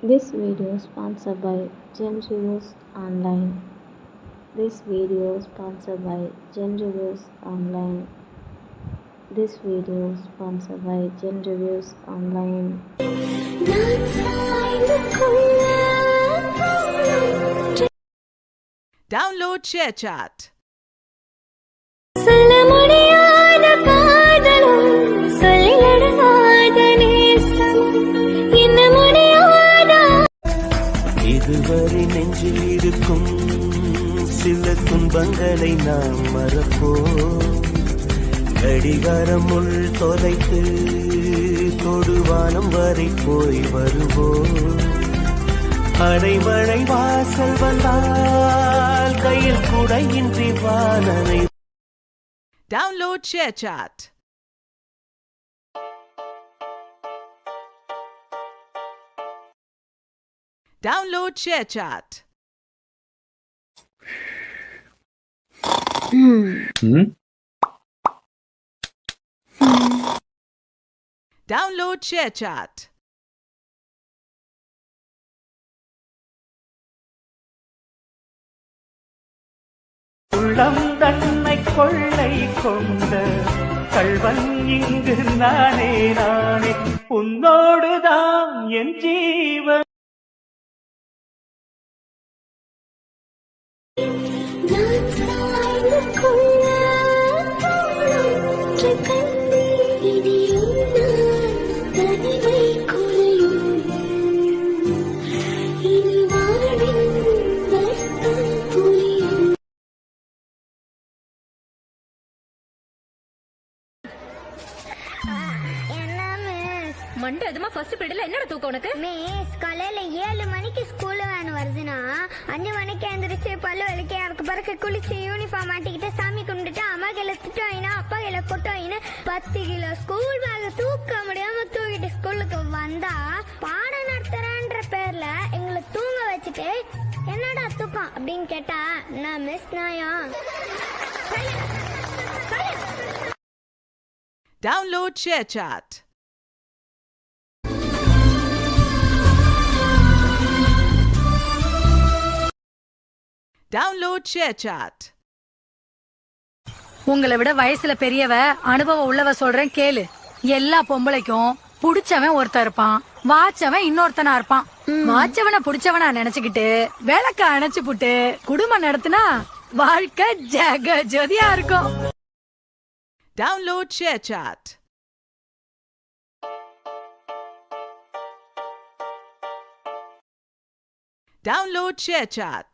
This video is sponsored by Gen Reviews Online. This video is sponsored by Gen Reviews Online. This video is sponsored by Gen Reviews Online. Download ShareChat. இதுவரை நெஞ்சில் இருக்கும் சில துன்பங்களை நாம் மறப்போம். கடிகாரம் உள் தொலைத்து தொடுவானம் வரை போய் வருவோம். அடைமழை வாசல் வந்தால் கையில் குடையின்றி வானனை. Download ShareChat. Download ShareChat. Download ShareChat. உள்ளம் தன்னை கொள்ளை கொண்ட கள்வன் இங்கு நானே நானே உன்னோடுதான் என் ஜீவன். மண்டே அதுமா ஃபர்ஸ்ட் பீரியட்ல என்னடா தூக்கம் உனக்கு? மிஸ் காலையில 7 மணிக்கு ஸ்கூல் வேன் வருதுன்னா 5 மணிக்கு எந்திரிச்சு பல்லு விளக்கி அதுக்கு பிறகு குளிச்சு யூனிஃபார்ம் மாட்டிக்கிட்டு சாமி கும்பிட்டுட்டு அம்மா கையில திட்டு வாங்கினா அப்பா கையில கொட்டு வாங்கினு 10 கிலோ ஸ்கூல் பேக் தூக்க முடியாம தூக்கிட்டு ஸ்கூலுக்கு வந்தா பாடம் நடத்துறேன்ற பேர்ல எங்களை தூங்க வச்சுட்டு என்னடா தூக்கம் அப்படின்னு கேட்டா நான் மிஸ் நாயா. Download ShareChat. Download ShareChat. உங்களை விட வயசுல பெரியவ அனுபவம் உள்ளவ சொல்றேன் கேளு. எல்லா பொம்பளைக்கும் புடிச்சவன் ஒருத்தன் இருப்பான், வாச்சவன் இன்னொருத்தனா இருப்பான். வாச்சவனை புடிச்சவனா நினைச்சுக்கிட்டு விளக்க அணைச்சு புட்டு குடும்பம் நடத்தினா வாழ்க்கை ஜக ஜோதியா இருக்கும். Download ShareChat. Download ShareChat.